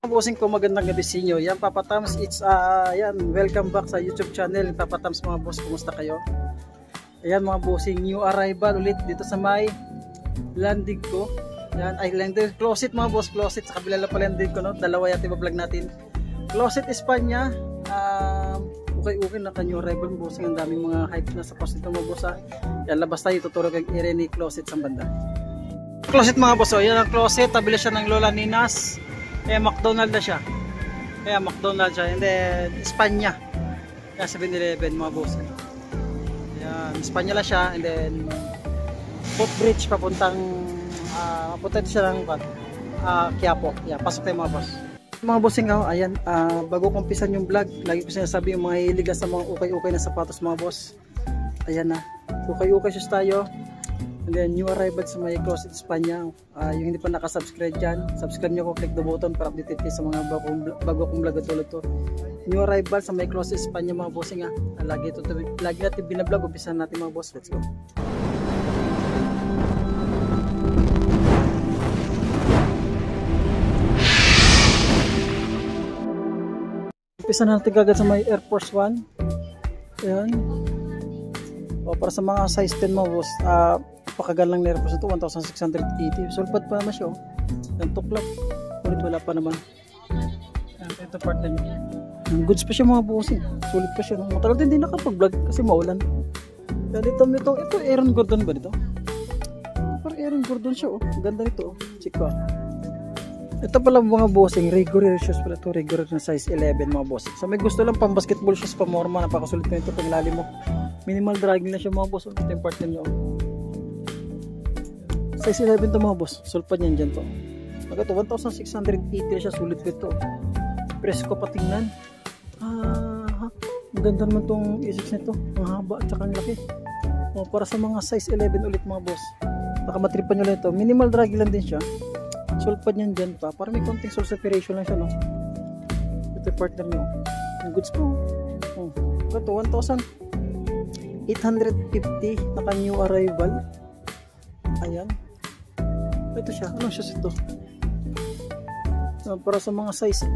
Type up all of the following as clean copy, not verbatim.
Bossing ko, magandang gabi sa inyo. Yan, Papa Tams, yan, welcome back sa YouTube channel Papa Tams mga boss. Kumusta kayo? Ayan mga bossing, new arrival ulit dito sa may landing ko. Yan, ay landing closet mga boss, closet sa kabila lang pa landing ko, no? Dalawa yata i-vlog natin. Closet Espanya. Okay na ka new arrival mga bossing. Ang daming mga hype na sa post nito mga boss. Yan, labas tayo, tuturo kag area ni closet sa banda. Closet mga boss, yan ang closet, tabi siya ng Lola Ninas. McDonald's na siya. McDonald's siya. And then, Espanya. 7-Eleven mga boss. Ayan, Espanya lang siya. And then, footbridge papuntang, papunta siya ng Quiapo. Ayan, pasok tayo mga boss. Mga bossing ako, ayan, bago kong umpisan yung vlog, lagi ko sinasabi yung mga hiliga sa mga ukay-ukay na sapatos mga boss. Ayan na. Ukay-ukay shoes tayo. And then new arrival sa may Closet Espanya. Yung hindi pa nakasubscribe dyan, subscribe nyo ko, click the button para updated kayo sa mga bago kong vlog at tulad to. New arrival sa may Closet Espanya mga bossing ha. Lagi natin binablog, umpisan natin mga boss. Let's go. Umpisan natin kagad sa may Air Force 1. Ayan. Para sa mga size 10 mga boss, pakagal lang na Air Force ito, 1,680. Sulpad pa naman siya, oh. Yung tuklap, ulit wala pa naman. Ito part na niya. Goods pa siya mga bossing, sulit pa siya, no? Matagal din nakapag-vlog kasi maulan. Ito Aaron Gordon ba dito? Parang Aaron Gordon siya, oh. Ganda nito, oh. Check pa. Ito pala mga bossing, regular shoes pala ito, regular na size 11 mga bossing. So may gusto lang pang basketball shoes pa morma, napakasulit na ito pag lalim mo. Minimal dragging na siya mga boss, ito yung part na niya, oh. Size 11 to mga boss, sulpad yan dyan to. Ito 1,680 siya, sulit ko ito. Presko pa tingnan. Ang ganda naman itong A6 nito, ang haba at saka ang laki. Para sa mga size 11 ulit mga boss, baka matripan nyo lang ito. Minimal drag lang din siya, sulpad yan dyan pa, para may konting soul separation lang siya, no? Ito yung partner nyo, ang goods po. Ito 1,850 naka new arrival. Ayan, ito siya, anong shoes ito? Para sa mga size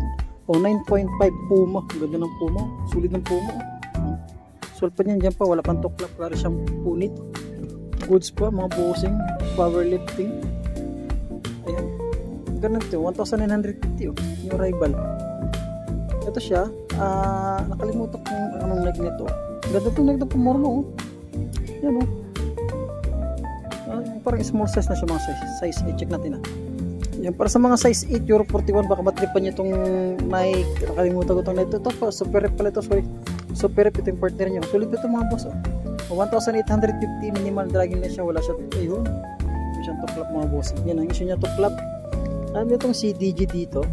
9.5 Puma, ganda ng Puma, sulit ng Puma. Sulpan yan dyan pa, wala pang tuklap, para siyang punit. Goods pa mga bossing, powerlifting. Ayan, ganun ito, 1,950 new arrival. Ito siya, nakalimutan kung anong like nito. Ganda itong like na pumorma, oh. Yan, oh. Parang small size na siya mga size 8, check natin. Yan, para sa mga size 8 Euro 41, baka matripan nyo itong Nike, nakalimutan ko itong Nike. Ito pa, super rep pala ito, sorry, super rep ito yung partner nyo, sulit ito mga boss, 1,850 minimal dragging na siya, wala siya, ayun, hindi siyang tuklap mga boss. Yan ang issue niya, tuklap. Alam nyo itong CDG dito,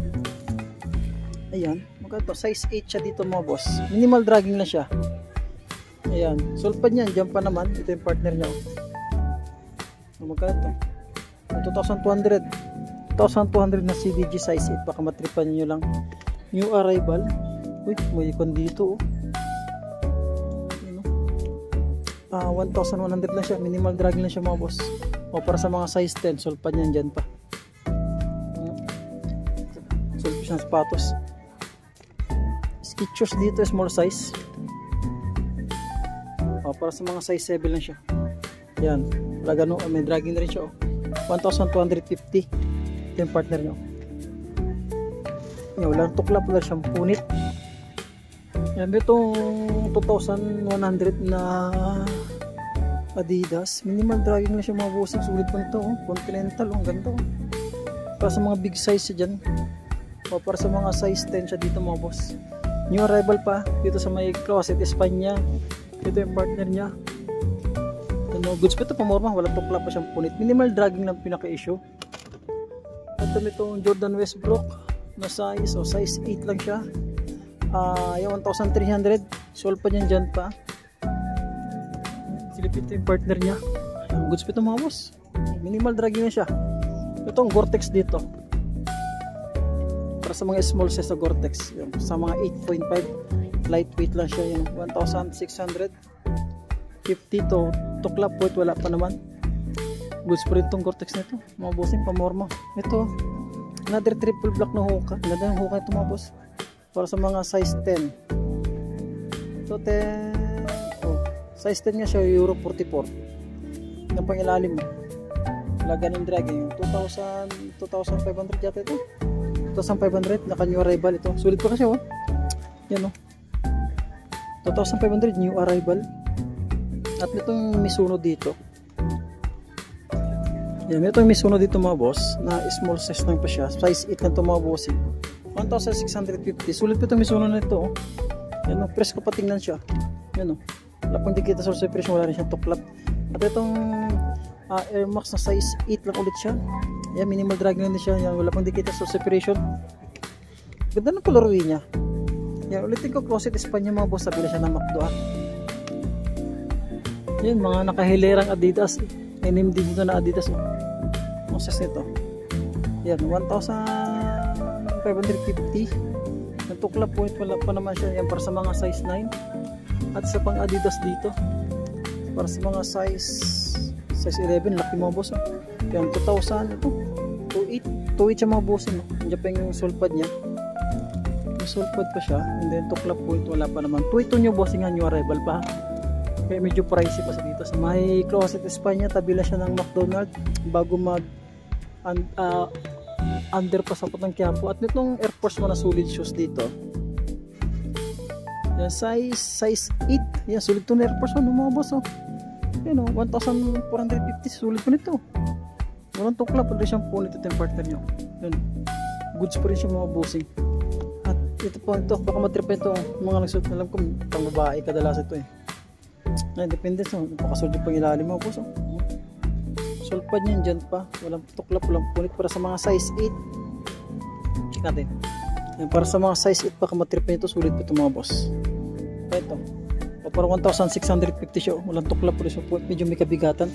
ayan, magkano, size 8 siya dito mga boss, minimal dragging na siya. Ayan, sulpad niyan, dyan pa naman, ito yung partner nyo. Magkano ito? 2,200 na CDG size 8, baka matripan nyo lang. New arrival, uy, may ikon dito, oh. 1,100 lang siya, minimal drag lang siya mga boss. Para sa mga size 10, sulpad niyan dyan pa. Sulpad siya ng sapatos. Skechers dito, small size. Para sa mga size 7 lang siya. Yan, wala gano, may dragging na rin siya, 1,250 yung partner nyo. Yan, wala tuklap, wala siyang punit. Yan, itong 2,100 na Adidas, minimal dragging na siya mga bossing, sulit po nito, Continental, ang ganda, para sa mga big size siya dyan, para sa mga size 10 siya dito mga boss. New arrival pa dito sa may Closet Espanya. Ito yung partner niya. Goods pa ito, pamorma, walang tukla pa siyang punit, minimal dragging lang pinaka-issue. At itong Jordan Westbrook na size, size 8 lang siya, yung 1,300, solve pa niyan dyan pa. Silipit yung partner niya. Goods pa ito mga boss, minimal dragging na siya. Itong Gore-Tex dito, para sa mga small size na Gore-Tex, sa mga 8.5, lightweight lang siya, yung 1,650 to tuklap po, wala pa naman. Goods pa rin itong Gore-Tex na ito mga bossing, pamorma. Ito Another triple black na hookah. Ganda ng hookah ito mga boss. Para sa mga size 10. So 10. Oh, size 10 nga siya, Euro 44. Yan pang ilalim. Laga ng drag yung 2,500 yata ito. 2,500 naka new arrival ito. Sulit pa kasi oh. Yan oh. 2,500 new arrival. At itong Mizuno dito. Yan, itong Mizuno dito mga boss na small size lang pa siya. Size 8 na ito mga boss. 1,650. Sulit pa itong Mizuno na ito oh. Yan oh, press ko pa tingnan siya. Yan oh. Wala pang dikita sa separation, wala rin siyang tuklap. At itong Air Max na size 8 lang ulit siya. Yan, minimal drag lang din siya. Yan, wala pang dikita sa separation. Ganda ng colorway niya. Yan, ulitin ko, Closet Espanya mga boss. Sabi na siya na McDo ah. Yan, mga nakahilerang Adidas. NMD dito na Adidas oh. Ang size nito. Yan, 1,550. Natuklap po, wala pa naman siya. Yan, para sa mga size 9. At sa pang Adidas dito. Para sa mga size 11, laki mga boss. Yan, 2,000 ito. 2,800 siya mga boss. Nandiyan pa yung sulpad niya. May sulpad pa siya. And then, tuklap po ito. Wala pa naman. 2,800 nyo bossing nga new arrival pa. Kaya medyo pricey pa sa dito. Sa may Closet Espanya, tabila siya ng McDonald's bago mag under pa sa Potang Quiapo. At nitong Air Force mo na solid shoes dito. Yan, size 8. Yan, solid to na Air Force mo mga boss oh. Yan o, 1,450. Sulit po nito. Walang tuklap. Wala siyang punit ito yung partner nyo. Yan. Goods po rin siya mga bossing. At ito po ito. Baka matrip ito. Mga nagsuot na lang kung pang babae kadalas ito eh. Yan, depende sa napakasolid pang ilalim mga boss. Sulpad niyan dyan pa. Walang tuklap. Walang punit para sa mga size 8. Check natin. Yan, para sa mga size 8 baka matrip nito. Sulit po ito mga boss. Ito. Parang 1,650 siya. Walang tuklap po rin. Medyo may kabigatan.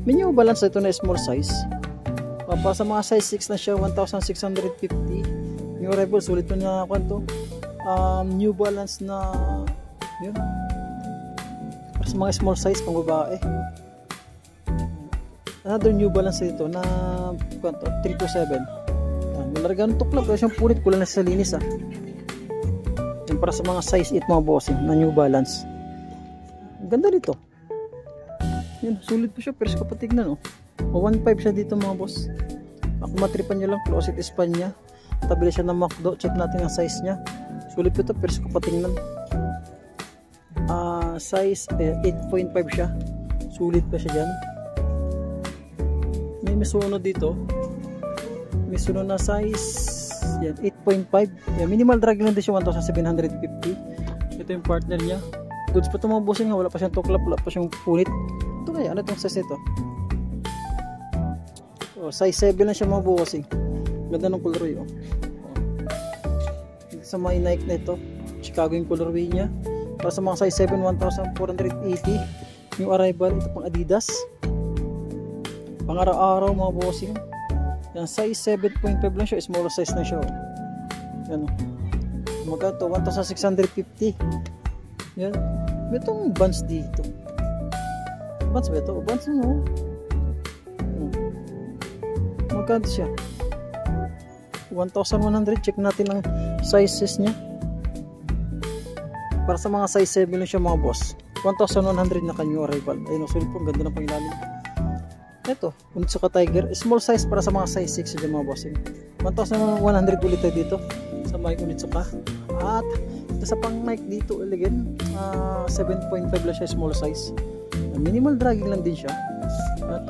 Medyo balance ito na small size. Para sa mga size 6 na siya, 1,650. New arrival, sulit ito na kwanto. New Balance na yun. Para sa mga small size pang babae. Another New Balance ito na kwanto, 327. Malarga ng tuklap. Wala siyang punit. Kulang na sa linis ah. Yan para sa mga size 8 mga bossing na New Balance. Ganda dito. Yan, sulit po siya. Pero sa kapatignan, oh. 1.5 siya dito mga boss. Ako matripan nyo lang. Closet Espanya. Tabili siya ng McDo. Check natin ang size niya. Sulit po ito. Pero sa kapatignan. Size 8.5 siya. Sulit pa siya dyan. May Mizuno dito. Mizuno na size. Yan, 8.5. Yan, minimal drag lang din siya. 1,750. Ito yung partner niya. Goods pa ito mga bossing ha. Wala pa siyang tuklap, wala pa siyang punit. Ito kaya, ano itong size ito? Oh, size 7 lang siya mga bossing. Ganda ng colorway oh. Sa mga Nike na ito, Chicago yung colorway niya. Para sa mga size 7, 1,480. New arrival, ito pang Adidas. Pang araw-araw mga bossing. Yan, size 7.5 lang siya. Small size na siya oh. Yan oh. Magkano ito? 1,650. Yan. May itong Vans dito. Vans ba ito? Vans mo. Magkano siya? 1,100. Check natin ang sizes niya. Para sa mga size 7 lang siya mga boss. 1,100 na ka-new arrival. Ayun, sulit po. Ganda ng pangilalim. Ito, Onitsuka Tiger. Small size para sa mga size 6 siya mga boss. 1,100 ulit tayo dito sa mga Onitsuka. At sa pang Nike dito again 7.5 lang siya, small size. Minimal dragging lang din siya.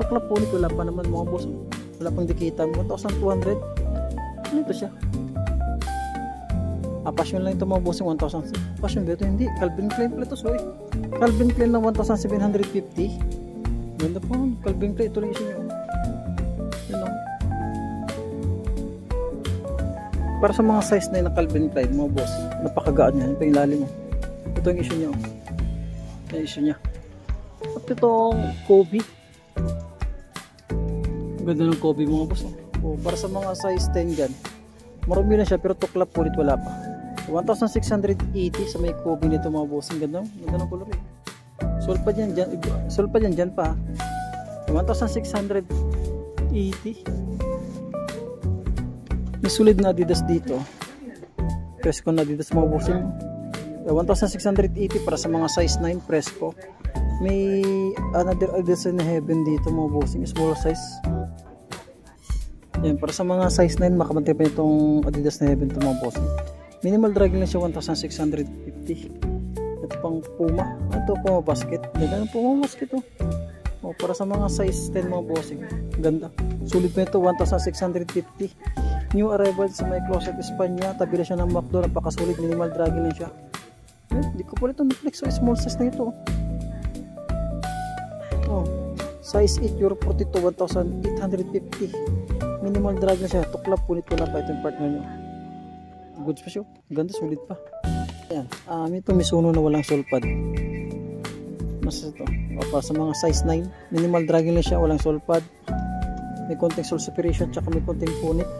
Tuklap po nito, wala pa naman mga boss. Wala pang dikitan. 1,200. Ano ito siya? Passion lang ito mga boss. 1,000. Passion ba ito? Hindi. Calvin Klein pala ito. Sorry. Calvin Klein lang 1,750. Ganda po. Calvin Klein. Ito lang isa nyo. Yan o. Para sa mga size na yun ng Calvin Klein mga boss, napakagaan yan. Ito yung lalim mo. Ito yung issue niya. Yung issue niya. At itong Kobe. Ganda ng Kobe mga boss. Para sa mga size 10 gan. Marami na siya pero tuklap ulit wala pa. 1,680 sa may Kobe nito mga boss. Ganda ng color eh. Sulpad yan dyan. Sulpad yan dyan pa. 1,680. May sulit na Adidas dito. Presko na Adidas mga bossing. 1,680 para sa mga size 9 Presko. May another Adidas na Heaven dito mga bossing, small size. Yan, para sa mga size 9 makamantay pa itong Adidas na Heaven to mga bossing. Minimal dragging lang siya 1,650. Ito pang Puma. Ito Puma basket. Ganda ng Puma basket oh. Oh, para sa mga size 10 mga bossing. Ganda. Sulit pa ito 1,650. New arrival sa may Closet Espanya. Tabi na siya ng McDo. Napakasulit. Minimal dragging lang siya. Hindi ko pala ito na-flex. So, small size na ito. Oh, size 8 Euro 42 1,850. Minimal drag na siya. Tuklap. Punit ko lang pa ito yung partner nyo. Goods pa siya. Ganda. Sulit pa. Ayan. Ito Mizuno na walang sulpad. Mas ito. O, para sa mga size 9. Minimal dragging lang siya. Walang sulpad. May konting sole separation. Tsaka may konting punit.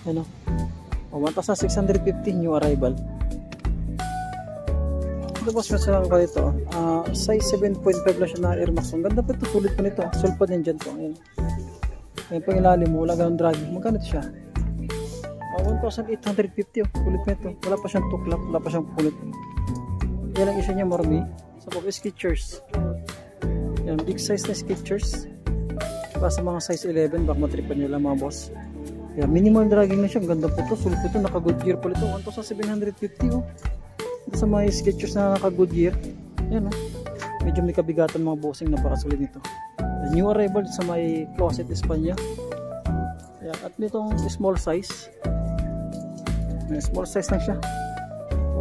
Ano? O, 1,650 new arrival. Ito boss, mas lang ko dito. Size 7.5 lang siya na Air Max. Ang ganda pa ito. Sulit pa nito. Sulpad yan dyan to. Ayan. Ayan pang ilalim mo. Wala ganun dragging. Magkano ito siya? 1,850 oh. Sulit pa ito. Wala pa siyang tuklap. Wala pa siyang punit. Yan ang isa niya marami. Sa so, Skechers. Yan. Big size na Skechers. Para sa mga size 11. Baka matripan nyo lang mga boss. Yan. Minimal dragging na siya. Ang ganda po ito. Sulit po ito. Naka Goodyear po ito. 1,750 oh. Ito sa mga Skechers na naka Goodyear. Yan oh. Medyo may kabigatan mga bossing. Napakasulit nito. New arrival sa may Closet Espanya. Yan. At nitong small size. Small size lang siya.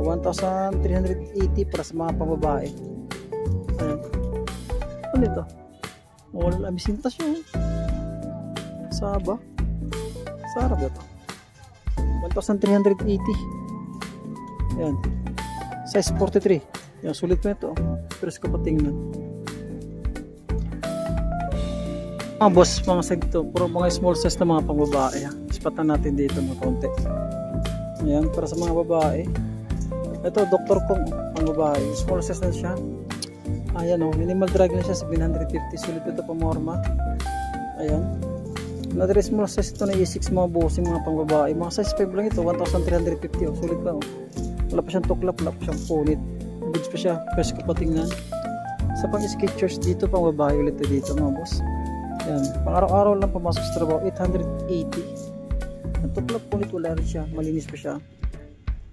1,380 para sa mga pambabae. Ayan. Ano ito? Wala bisinta siya. Saba. Sarap ito. 1,380. Ayan. Size 43. Yan, sulit pa ito. Presko pa tingnan. Mga boss, mga segto. Puro mga small size na mga pambabae. Ispatan natin dito mga konti. Ayan, para sa mga babae. Ito, Dr. Kong, ang babae. Small size na siya. Ayan o, minimal drag na siya, 750. Sulit ito pa morma. Ayan. Another small size ito na E6 mga bossing, mga pang babae. Mga size 5 lang ito, 1,350 o. Sulit pa o. Wala pa siyang tuklap, wala pa siyang punit. Goods pa siya, fresh ko pa tingnan. Sa pang Skechers dito, pang babae ulit dito mga boss. Ayan, pang araw-araw lang pumasok sa trabaho, 880. Tuklap ulit, wala rin siya, malinis pa siya.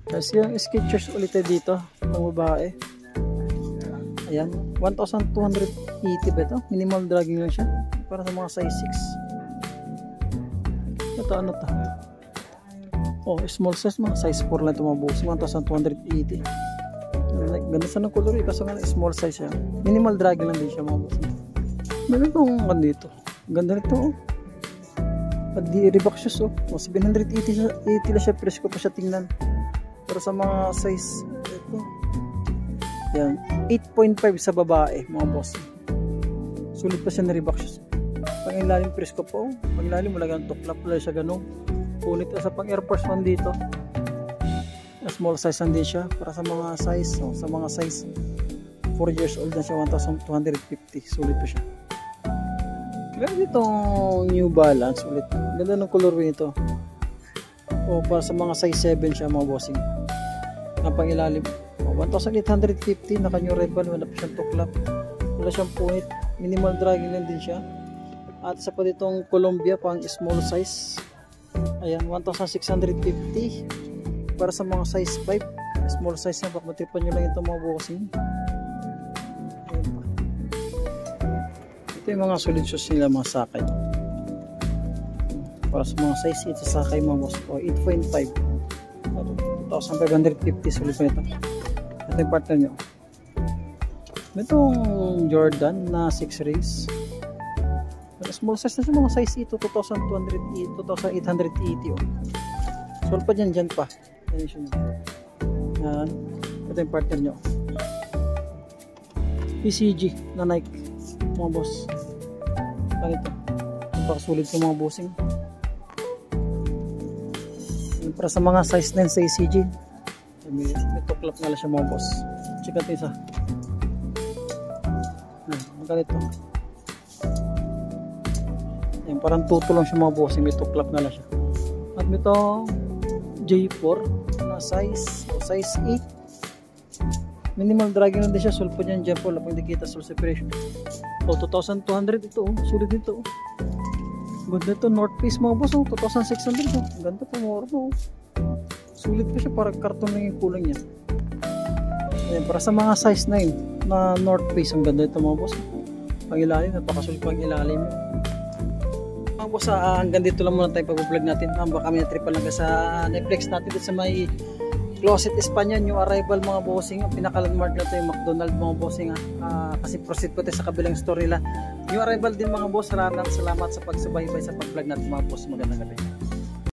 Tapos yung Skechers ulit dito pang babae. Ayan, 1,280 ba ito? Minimal dragging lang siya para sa mga size 6. Ito ano to? Oh, small size, mga size 4 lang ito mga boss. 1,280. Ganda sa ng color kasi nga small size siya. Minimal dragging lang din siya mga boss. Meron itong dito. Ganda nito oh. At di Reebok shoes oh. 780 lang siya, presko pa siya tingnan. Pero sa mga size ito. Yan, 8.5 sa babae mga boss. Sulit pa siya na Reebok shoes. Pang ilalim presko po. Pang ilalim wala ganun tuklap, wala siya ganun. Punit sa pang Air Force 1 dito. Small size din siya para sa mga size, oh, sa mga size 4 years old na siya, 1,250. Sulit pa siya. Ganda itong New Balance ulit. Ganda ng colorway nito. O para sa mga size 7 siya mga bossing. Ang pangilalim. 1,850 naka new red ball, wala pa siyang tuklap. Wala siyang punit. Minimal dragging lang din siya. At sa pa ditong Columbia pang small size. Ayan, 1,650 para sa mga size 5. Small size na, baka matripan nyo lang ito mga bossing. Ito yung mga solid shoes nila, mga sakay. Para sa mga size 8 sa sakay mga boss ko, 8.5. 2,550 solid pa nito. Ito yung partner nyo. Itong Jordan na 6 rings. Small size na siya, mga size 8, 2,880 oh. Solid pa dyan pa. Yan. Ito yung partner nyo. PCG na Nike mga boss. Ganito. Napakasulit ko mga bossing. Para sa mga size 9 sa ECG. May tuklap nga lang siya mga boss. Check natin isa. Ganito. Yan, parang tuto lang siya mga bossing. May tuklap nga lang siya. At ito J4 na size o size 8. Minimal dragging na din siya. Sulpo niyan dyan po. Lapang dikita sul separation. O 2,200 ito. Sulit dito. Ganda ito. North Face mga boss. 2,600. Ganda po mga ordo. Sulit pa siya. Parang karton lang yung kulang niya. Ayan, para sa mga size 9 na North Face. Ang ganda ito mga boss. Pang ilalim. Napakasulit pang ilalim. Mga boss, hanggang dito lang muna tayo pag-vlog natin. Baka may trip pa lang sa Netflix natin dito sa may Closet Espanya, new arrival mga bossing. Ang pinaka-landmark na ito yung McDonald's mga bossing. Kasi proceed po tayo sa kabilang story la. New arrival din mga boss. Salamat sa pagsubaybay sa pag-vlog natin mga boss. Magandang gabi.